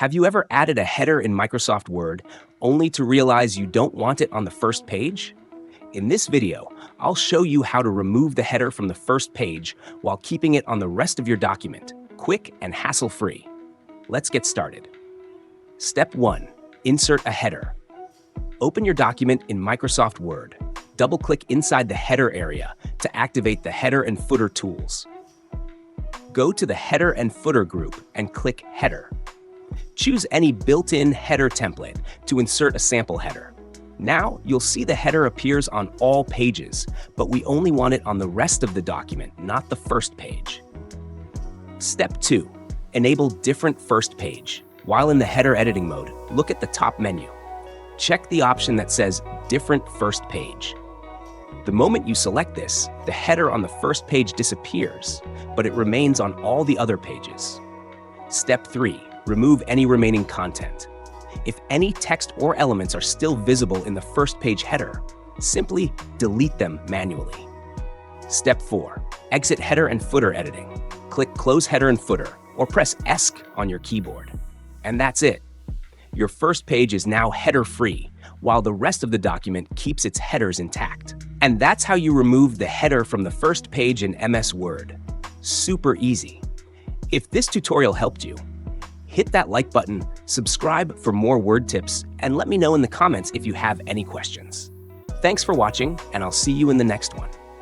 Have you ever added a header in Microsoft Word only to realize you don't want it on the first page? In this video, I'll show you how to remove the header from the first page while keeping it on the rest of your document, quick and hassle-free. Let's get started. Step 1. Insert a header. Open your document in Microsoft Word. Double-click inside the header area to activate the header and footer tools. Go to the header and footer group and click Header. Choose any built-in header template to insert a sample header. Now, you'll see the header appears on all pages, but we only want it on the rest of the document, not the first page. Step 2. Enable Different First Page. While in the header editing mode, look at the top menu. Check the option that says Different First Page. The moment you select this, the header on the first page disappears, but it remains on all the other pages. Step 3. Remove any remaining content. If any text or elements are still visible in the first page header, simply delete them manually. Step 4. Exit header and footer editing. Click Close Header and Footer, or press ESC on your keyboard. And that's it. Your first page is now header-free, while the rest of the document keeps its headers intact. And that's how you remove the header from the first page in MS Word. Super easy. If this tutorial helped you, hit that like button, subscribe for more Word tips, and let me know in the comments if you have any questions. Thanks for watching, and I'll see you in the next one.